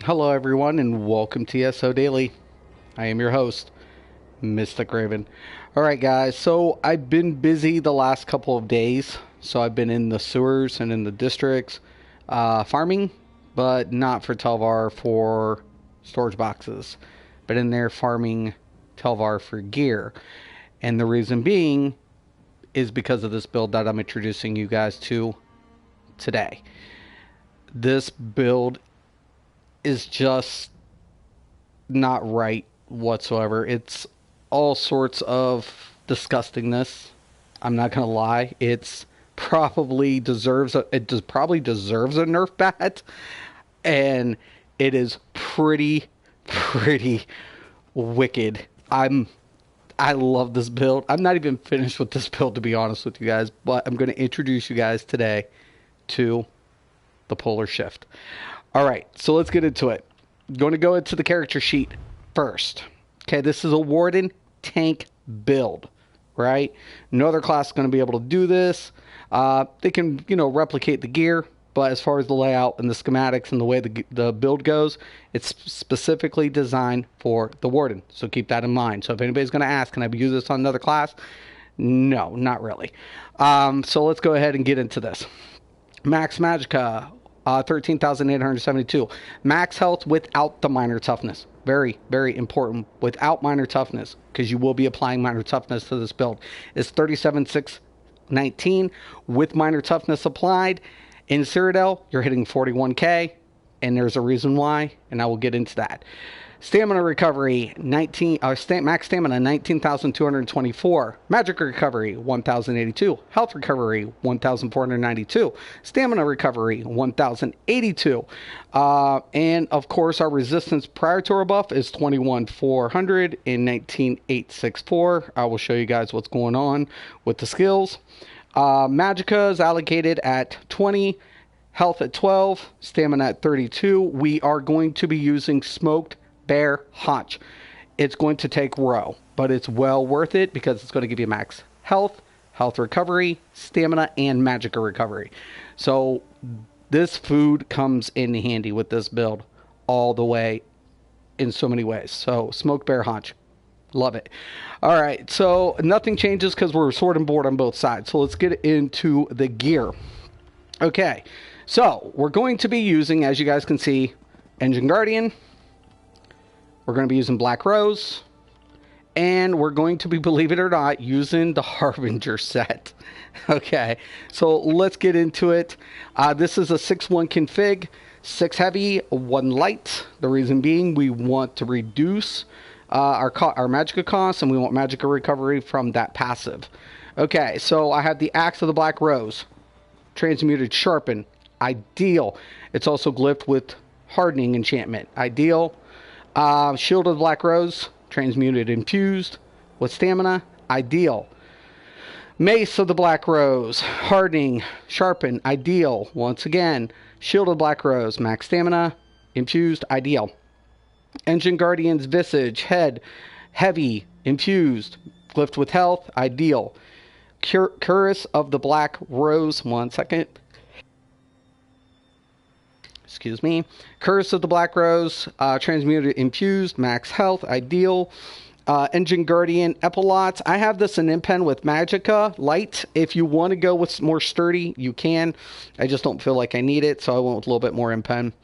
Hello, everyone, and welcome to ESO Daily. I am your host, Mystic Raven. Alright, guys, so I've been busy the last couple of days. So I've been in the sewers and in the districts farming, but not for Telvar for storage boxes. But in there farming Telvar for gear. And the reason being is because of this build that I'm introducing you guys to today. This build is just not right whatsoever. It's all sorts of disgustingness. I'm not gonna lie. It probably deserves a Nerf bat, and it is pretty wicked. I love this build. I'm not even finished with this build, to be honest with you guys, but I'm going to introduce you guys today to the Polar Shift. Alright, so let's get into it. I'm going to go into the character sheet first. Okay, this is a Warden tank build, right? No other class is going to be able to do this. They can, replicate the gear, but as far as the layout and the schematics and the way the build goes, it's specifically designed for the Warden. So keep that in mind. So if anybody's going to ask, can I use this on another class? No, not really. So let's go ahead and get into this. Max Magicka, 13,872. Max health without the minor toughness. Very, very important. Without minor toughness, because you will be applying minor toughness to this build. It's 37,619 with minor toughness applied. In Cyrodiil, you're hitting 41k, and there's a reason why, and I will get into that. Stamina recovery, max stamina 19,224. Magic recovery 1,082. Health recovery 1,492. Stamina recovery 1,082. And of course, our resistance prior to our buff is 21,400 and 19,864. I will show you guys what's going on with the skills. Magicka is allocated at 20. Health at 12. Stamina at 32. We are going to be using smoked bear haunch. It's going to take row, but it's well worth it because it's going to give you max health recovery, stamina, and magicka recovery. So this food comes in handy with this build all the way in so many ways. So smoked bear haunch, love it. All right, so nothing changes because we're sword and board on both sides. So let's get into the gear. Okay, so we're going to be using, as you guys can see, Engine Guardian. We're going to be using Black Rose, and we're going to be, believe it or not, using the Harbinger set. Okay, so let's get into it. This is a 6-1 config, 6 heavy, 1 light. The reason being, we want to reduce our magicka costs, and we want magicka recovery from that passive. Okay, so I have the Axe of the Black Rose, transmuted sharpen, ideal. It's also glyphed with hardening enchantment, ideal. Shield of the Black Rose, transmuted infused with stamina, ideal. Mace of the Black Rose, hardening, sharpen, ideal. Once again, Shield of the Black Rose, max stamina, infused, ideal. Engine Guardian's Visage, head, heavy, infused, glyphed with health, ideal. Cuirass of the Black Rose, one second. Excuse me. Curse of the Black Rose, transmuted infused, max health, ideal. Engine Guardian Epilots. I have this in Impen with Magicka Light. If you want to go with more sturdy, you can. I just don't feel like I need it, so I went with a little bit more Impen.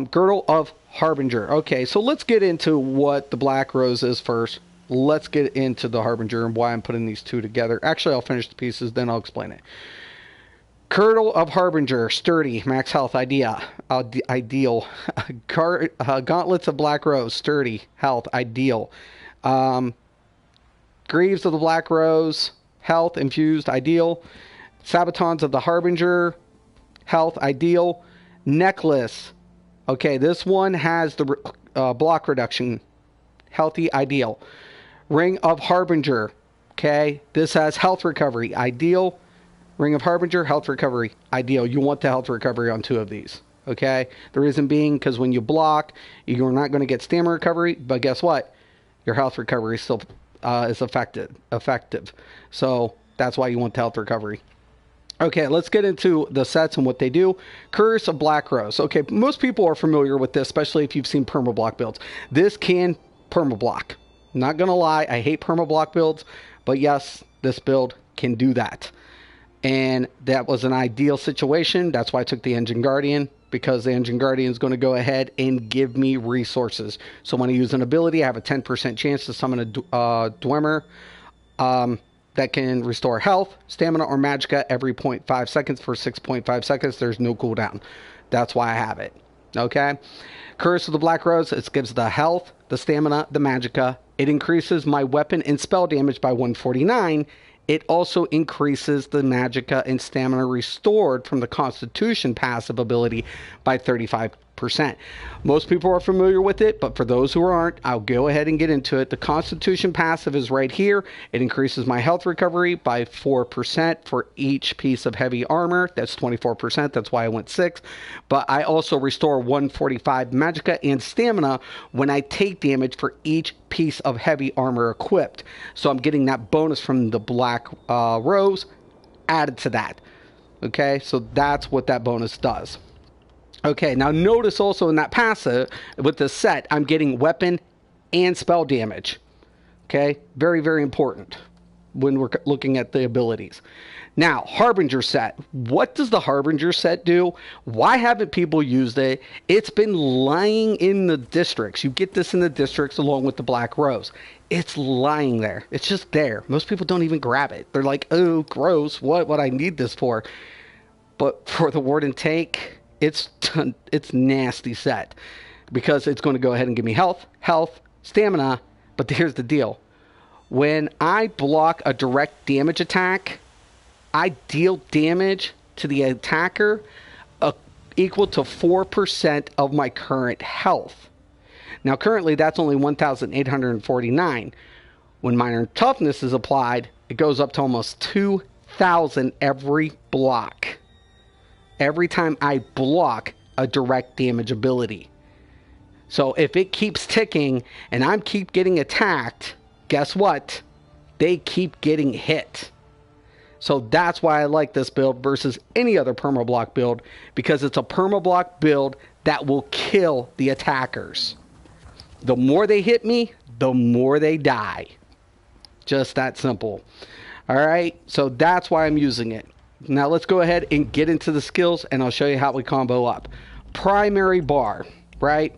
Girdle of Harbinger. Okay, so let's get into what the Black Rose is first. Let's get into the Harbinger and why I'm putting these two together. Actually, I'll finish the pieces, then I'll explain it. Girdle of Harbinger, sturdy, max health, ideal. Gauntlets of Black Rose, sturdy, health, ideal. Greaves of the Black Rose, health, infused, ideal. Sabatons of the Harbinger, health, ideal. Necklace. Okay, this one has the block reduction, healthy, ideal. Ring of Harbinger. Okay, this has health recovery, ideal. Ring of Harbinger, health recovery, ideal. You want the health recovery on 2 of these, okay? The reason being, because when you block, you're not going to get stamina recovery, but guess what? Your health recovery still is effective. So that's why you want the health recovery. Okay, let's get into the sets and what they do. Curse of Black Rose. Okay, most people are familiar with this, especially if you've seen Perma-block builds. This can Perma-block. Not gonna lie, I hate Perma-block builds, but yes, this build can do that. And that was an ideal situation. That's why I took the Engine Guardian, because the Engine Guardian is going to go ahead and give me resources. So when I use an ability, I have a 10% chance to summon a Dwemer that can restore health, stamina, or magicka every 0.5 seconds for 6.5 seconds. There's no cooldown. That's why I have it. Okay? Curse of the Black Rose. It gives the health, the stamina, the magicka. It increases my weapon and spell damage by 149. It also increases the magicka and stamina restored from the Constitution passive ability by 35%. Most people are familiar with it, but for those who aren't, I'll go ahead and get into it. The Constitution passive is right here. It increases my health recovery by 4% for each piece of heavy armor. That's 24%. That's why I went 6. But I also restore 145 magicka and stamina when I take damage for each piece of heavy armor equipped. So I'm getting that bonus from the Black Rose added to that. Okay, so that's what that bonus does. Okay, now notice also in that passive, with this set, I'm getting weapon and spell damage. Okay, very, very important when we're looking at the abilities. Now, Harbinger set. What does the Harbinger set do? Why haven't people used it? It's been lying in the districts. You get this in the districts along with the Black Rose. It's lying there. It's just there. Most people don't even grab it. They're like, oh, gross. What would I need this for? But for the Warden tank, it's nasty set, because it's going to go ahead and give me health, stamina. But here's the deal. When I block a direct damage attack, I deal damage to the attacker equal to 4% of my current health. Now, currently, that's only 1,849. When minor toughness is applied, it goes up to almost 2,000 every block. Every time I block a direct damage ability. So if it keeps ticking and I keep getting attacked, guess what? They keep getting hit. So that's why I like this build versus any other Perma-block build, because it's a Perma-block build that will kill the attackers. The more they hit me, the more they die. Just that simple. All right, so that's why I'm using it. Now let's go ahead and get into the skills, and I'll show you how we combo up. Primary bar, right?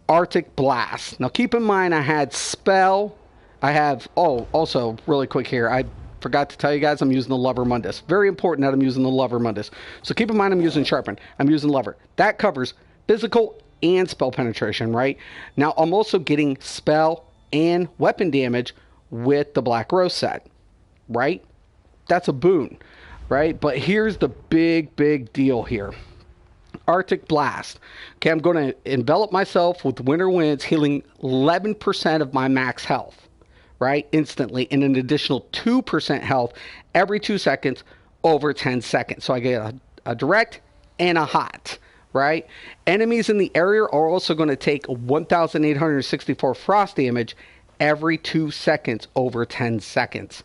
Arctic Blast. Now keep in mind I had Spell. I have, also really quick here, I forgot to tell you guys I'm using the Lover Mundus. Very important that I'm using the Lover Mundus. So keep in mind I'm using Sharpen. I'm using Lover. That covers physical and spell penetration, right? Now I'm also getting spell and weapon damage with the Black Rose set, right? That's a boon. Right? But here's the big deal here. Arctic Blast. Okay, I'm going to envelop myself with Winter Winds, healing 11% of my max health, right? Instantly, and an additional 2% health every 2 seconds over 10 seconds. So I get a direct and a hot, right? Enemies in the area are also going to take 1,864 frost damage every 2 seconds over 10 seconds.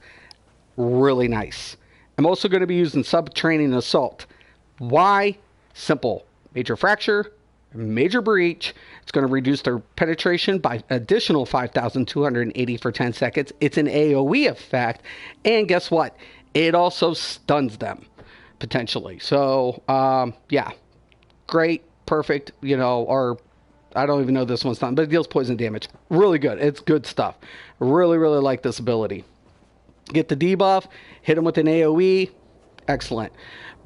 Really nice. I'm also going to be using Subterranean Assault. Why? Simple. Major Fracture, Major Breach. It's going to reduce their penetration by additional 5,280 for 10 seconds. It's an AoE effect. And guess what? It also stuns them, potentially. So, yeah. Great, perfect, or I don't even know this one's done, but it deals poison damage. Really good. It's good stuff. Really like this ability. Get the debuff, hit him with an AoE. Excellent.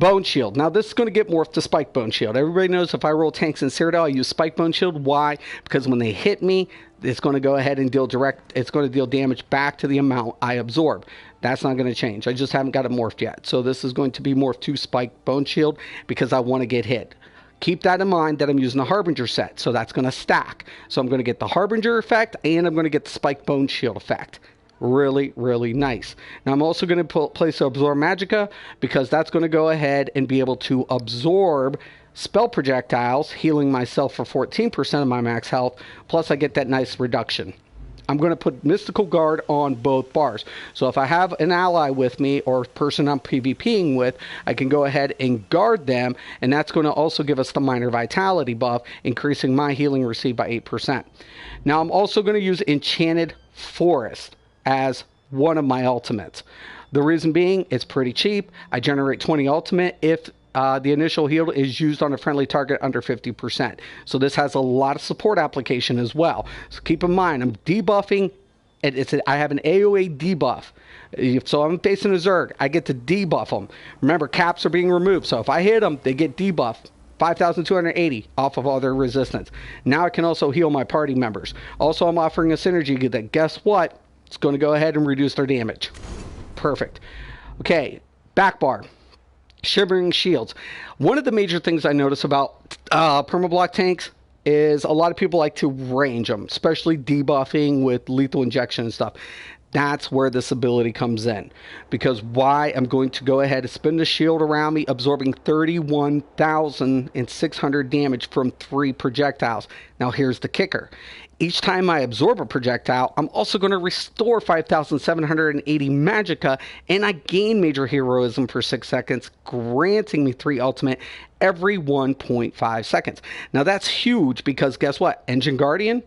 Bone Shield. Now, this is going to get morphed to Spike Bone Shield. Everybody knows if I roll tanks in Cyrodiil, I use Spike Bone Shield. Why? Because when they hit me, it's going to go ahead and it's going to deal damage back to the amount I absorb. That's not going to change. I just haven't got it morphed yet. So this is going to be morphed to Spike Bone Shield because I want to get hit. Keep that in mind that I'm using a Harbinger set. So that's going to stack. So I'm going to get the Harbinger effect and I'm going to get the Spike Bone Shield effect. Really nice. Now I'm also going to place Absorb Magicka because that's going to go ahead and be able to absorb spell projectiles, healing myself for 14% of my max health, plus I get that nice reduction. I'm going to put Mystical Guard on both bars. So if I have an ally with me or person I'm PvPing with, I can go ahead and guard them, and that's going to also give us the minor vitality buff, increasing my healing received by 8%. Now I'm also going to use Enchanted Forest as one of my ultimates. The reason being, it's pretty cheap. I generate 20 ultimate if the initial heal is used on a friendly target under 50%. So this has a lot of support application as well. So keep in mind, I'm debuffing. I have an AoE debuff. So I'm facing a Zerg. I get to debuff them. Remember, caps are being removed. So if I hit them, they get debuffed. 5,280 off of all their resistance. Now I can also heal my party members. Also, I'm offering a synergy that, guess what? It's going to go ahead and reduce their damage. Perfect. Okay, back bar. Shivering Shields. One of the major things I notice about Perma-block tanks is a lot of people like to range them, especially debuffing with lethal injection and stuff. That's where this ability comes in. Because why? I'm going to go ahead and spin the shield around me, absorbing 31,600 damage from 3 projectiles. Now here's the kicker. Each time I absorb a projectile, I'm also going to restore 5,780 magicka, and I gain major heroism for 6 seconds, granting me 3 ultimate every 1.5 seconds. Now that's huge because guess what? Engine Guardian,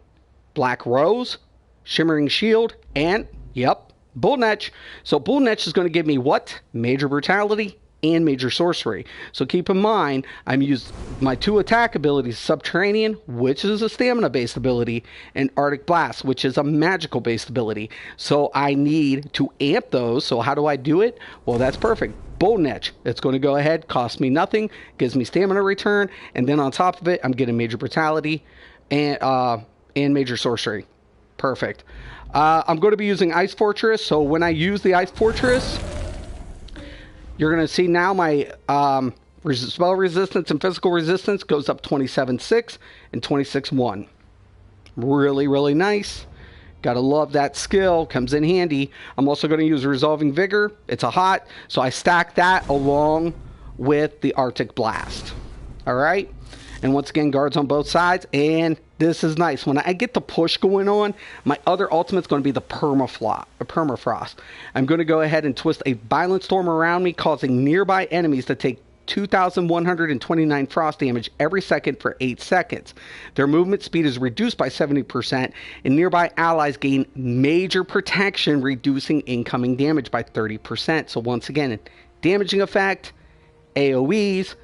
Black Rose, Shimmering Shield, and, yep, Bull Netch. So Bull Netch is going to give me what? Major Brutality and Major Sorcery. So keep in mind, I'm used my 2 attack abilities, Subterranean, which is a stamina-based ability, and Arctic Blast, which is a magical-based ability. So I need to amp those. So how do I do it? Well, that's perfect. Bull Netch. It's going to go ahead, cost me nothing, gives me stamina return, and then on top of it, I'm getting Major Brutality and Major Sorcery. Perfect. I'm going to be using Ice Fortress. So when I use the Ice Fortress, you're going to see now my spell resistance and physical resistance goes up 27.6 and 26.1. Really, really nice. Gotta love that skill. Comes in handy. I'm also going to use Resolving Vigor. It's a hot, so I stack that along with the Arctic Blast. All right. And once again, guards on both sides. And this is nice. When I get the push going on, my other ultimate's going to be the Permafrost. I'm going to go ahead and twist a Violent Storm around me, causing nearby enemies to take 2,129 frost damage every second for 8 seconds. Their movement speed is reduced by 70%, and nearby allies gain major protection, reducing incoming damage by 30%. So once again, damaging effect, AoEs,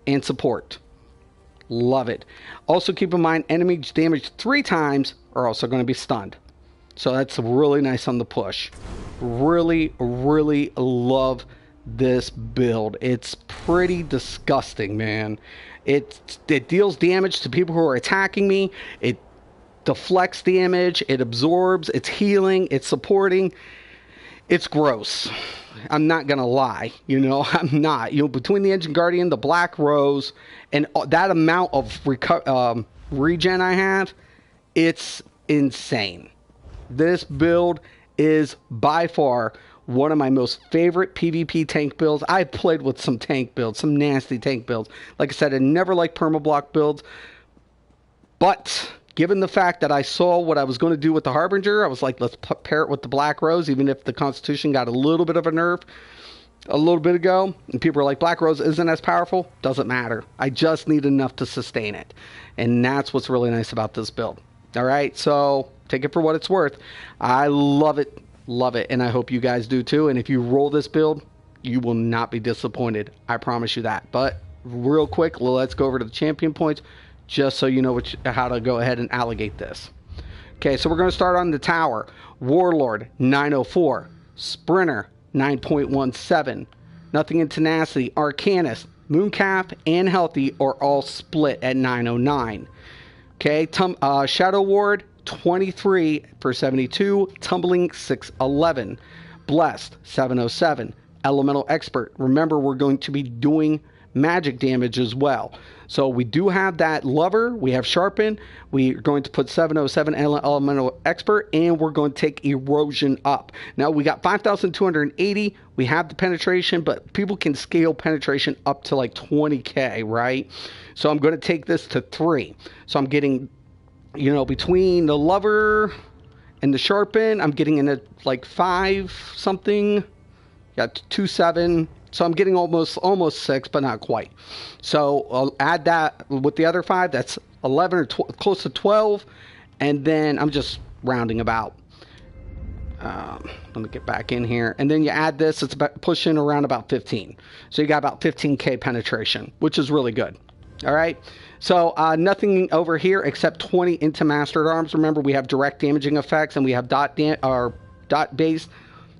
and support. Love it. Also keep in mind, enemies damaged 3 times are also going to be stunned. So that's really nice on the push. Really, really love this build. It's pretty disgusting, man. It deals damage to people who are attacking me. It deflects damage. It absorbs. It's healing. It's supporting. It's gross. I'm not gonna lie, I'm not. Between the Engine Guardian, the Black Rose, and that amount of regen I have, it's insane. This build is by far one of my most favorite PvP tank builds. I've played with some tank builds, some nasty tank builds. Like I said, I never liked Perma-block builds, but given the fact that I saw what I was going to do with the Harbinger, I was like, let's pair it with the Black Rose, even if the Constitution got a little bit of a nerf a little bit ago. And people are like, Black Rose isn't as powerful. Doesn't matter. I just need enough to sustain it. And that's what's really nice about this build. All right, so take it for what it's worth. I love it. Love it. And I hope you guys do too. And if you roll this build, you will not be disappointed. I promise you that. But real quick, let's go over to the champion points, just so you know how to go ahead and allocate this. Okay, so we're going to start on the tower. Warlord, 904. Sprinter, 9.17. Nothing in Tenacity. Arcanist, Mooncalf, and Healthy are all split at 909. Okay, Shadow Ward, 23 for 72. Tumbling, 611. Blessed, 707. Elemental Expert. Remember, we're going to be doing magic damage as well. So we do have that Lover, we have Sharpen, we're going to put 707 Elemental Expert, and we're going to take Erosion up. Now we got 5,280, we have the penetration, but people can scale penetration up to like 20k, right? So I'm going to take this to 3. So I'm getting, between the Lover And the sharpen, I'm getting in at like 5 something. Got 2.7. So I'm getting almost 6, but not quite. So I'll add that with the other 5. That's 11 or close to 12. And then I'm just rounding about. Let me get back in here. And then you add this. It's about pushing around about 15. So you got about 15k penetration, which is really good. All right. So nothing over here except 20 into mastered arms. Remember, we have direct damaging effects and we have dot based.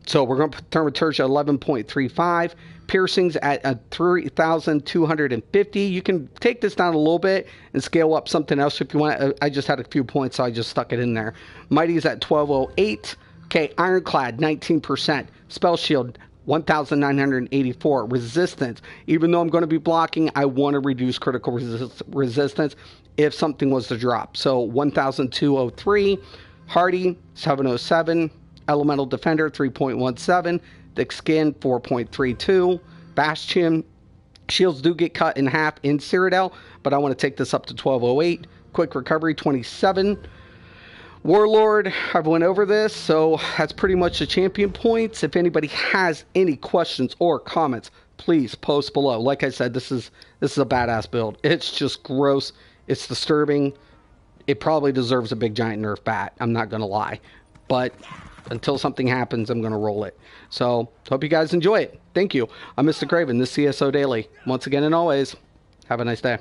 So we're going to put thaumaturgy at 11.35. Piercings at 3,250. You can take this down a little bit and scale up something else if you want. I just had a few points, so I just stuck it in there. Mighty is at 1208. Okay, Ironclad, 19%. Spell Shield, 1,984. Resistance. Even though I'm going to be blocking, I want to reduce critical resistance if something was to drop. So 1,203. Hardy, 707. Elemental Defender, 3.17. Thick Skin, 4.32. Bastion. Shields do get cut in half in Cyrodiil, but I want to take this up to 1208. Quick Recovery, 27. Warlord, I've went over this, so that's pretty much the champion points. If anybody has any questions or comments, please post below. Like I said, this is a badass build. It's just gross. It's disturbing. It probably deserves a big giant nerf bat. I'm not going to lie. But until something happens, I'm going to roll it. So, hope you guys enjoy it. Thank you. I'm Mr. Craven, this CSO Daily. Once again and always, have a nice day.